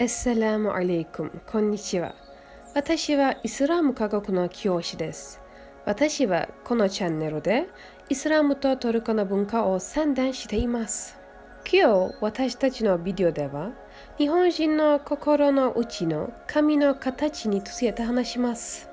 アッサラムアレイクム、こんにちは。私はイスラム科学の教師です。私はこのチャンネルでイスラムとトルコの文化を宣伝しています。今日私たちのビデオでは日本人の心の内の髪の形について話します。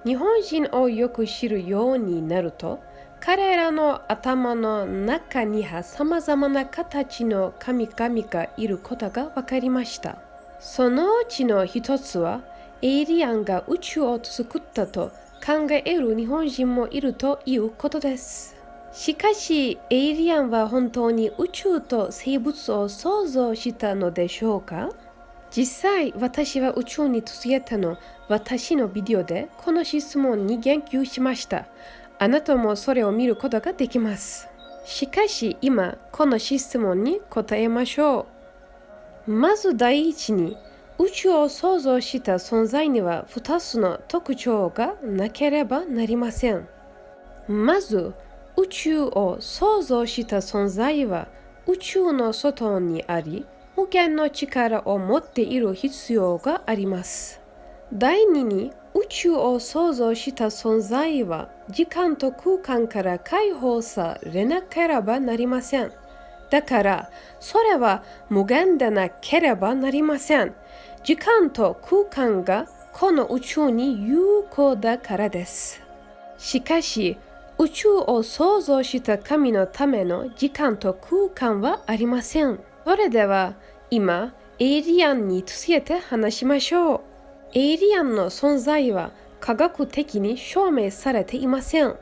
日本人をよく知るようになると、彼らの頭の中には様々な形の神々がいることが分かりました。そのうちの一つは、エイリアンが宇宙を作ったと考える日本人もいるということです。しかし、エイリアンは本当に宇宙と生物を創造したのでしょうか？実際、私は宇宙についての私のビデオでこの質問に言及しました。あなたもそれを見ることができます。しかし今、この質問に答えましょう。まず第一に、宇宙を創造した存在には2つの特徴がなければなりません。まず、宇宙を創造した存在は宇宙の外にあり、無限の力を持っている必要があります。第二に、宇宙を創造した存在は時間と空間から解放されなければなりません。だから、それは無限でなければなりません。時間と空間がこの宇宙に有効だからです。しかし、宇宙を創造した神のための時間と空間はありません。それでは、今、エイリアンについて話しましょう。エイリアンの存在は科学的に証明されていません。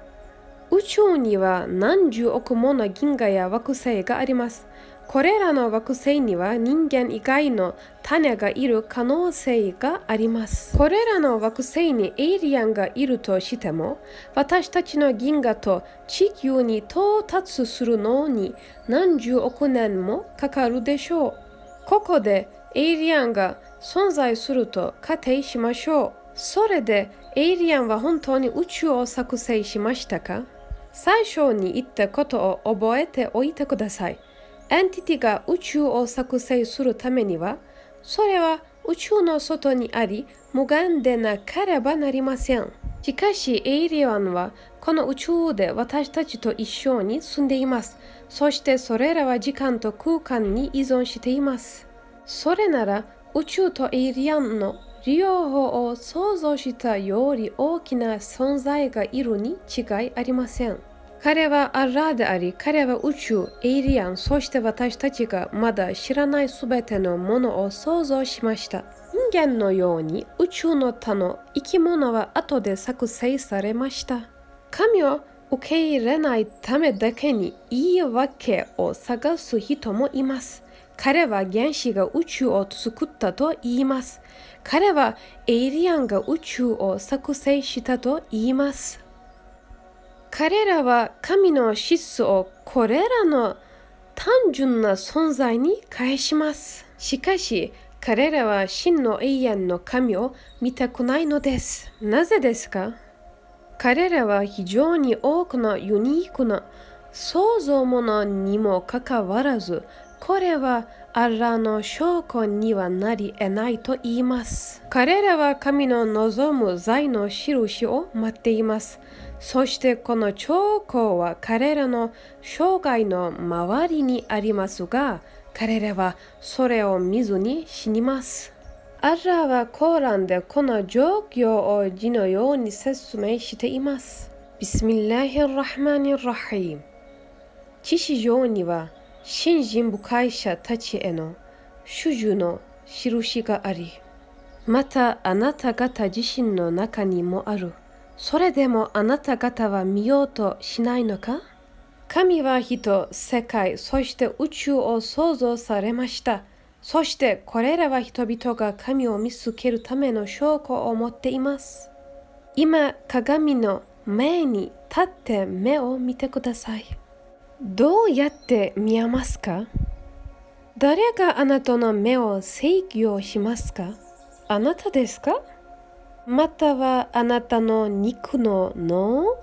宇宙には何十億もの銀河や惑星があります。これらの惑星には人間以外の種がいる可能性があります。これらの惑星にエイリアンがいるとしても、私たちの銀河と地球に到達するのに何十億年もかかるでしょう。ここでエイリアンが存在すると仮定しましょう。それでエイリアンは本当に宇宙を作成しましたか？最初に言ったことを覚えておいてください。エンティティが宇宙を作成するためには、それは宇宙の外にあり、無限でなければなりません。しかし、エイリアンはこの宇宙で私たちと一緒に住んでいます。そしてそれらは時間と空間に依存しています。それなら、宇宙とエイリアンの両方を想像したより大きな存在がいるに違いありません。彼はアッラーであり、彼は宇宙、エイリアン、そして私たちがまだ知らないすべてのものを創造しました。人間のように宇宙の他の生き物は後で作成されました。神を受け入れないためだけに言い訳を探す人もいます。彼は原子が宇宙を作ったと言います。彼はエイリアンが宇宙を作成したと言います。彼らは神の質をこれらの単純な存在に返します。しかし、彼らは真の永遠の神を見たくないのです。なぜですか？彼らは非常に多くのユニークな創造物にもかかわらず、これはアッラの証拠にはなり得ないと言います。彼らは神の望む罪の印を待っています。そしてこの兆候は彼らの生涯の周りにありますが、彼らはそれを見ずに死にます。アッラはコーランでこの状況を次のように説明しています。ビスミッラヒルラハマニルラヒーム。地上には信心深い者たちへの主従の印があり、またあなた方自身の中にもある。それでもあなた方は見ようとしないのか？神は人、世界、そして宇宙を創造されました。そしてこれらは人々が神を見つけるための証拠を持っています。今、鏡の前に立って目を見てください。どうやって見えますか？誰があなたの目を制御しますか？あなたですか？またはあなたの肉の脳？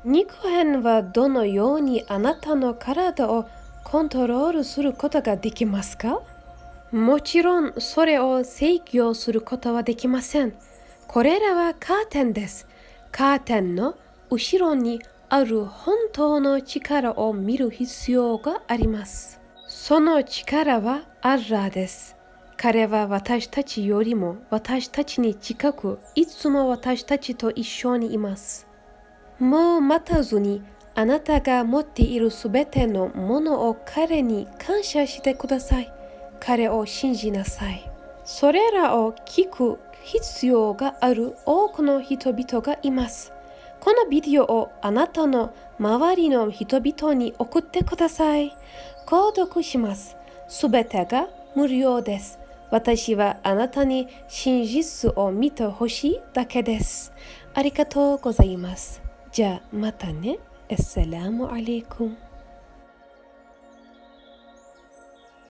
肉片はどのようにあなたの体をコントロールすることができますか？もちろんそれを制御することはできません。これらはカーテンです。カーテンの後ろにある本当の力を見る必要があります。その力はアッラーです。彼は私たちよりも私たちに近く、いつも私たちと一緒にいます。もう待たずに、あなたが持っているすべてのものを彼に感謝してください。彼を信じなさい。それらを聞く必要がある多くの人々がいます。このビデオをあなたの周りの人々に送ってください。購読します。すべてが無料です。私はあなたに真実を見てほしいだけです。ありがとうございます。じゃあまたね。السلام عليكم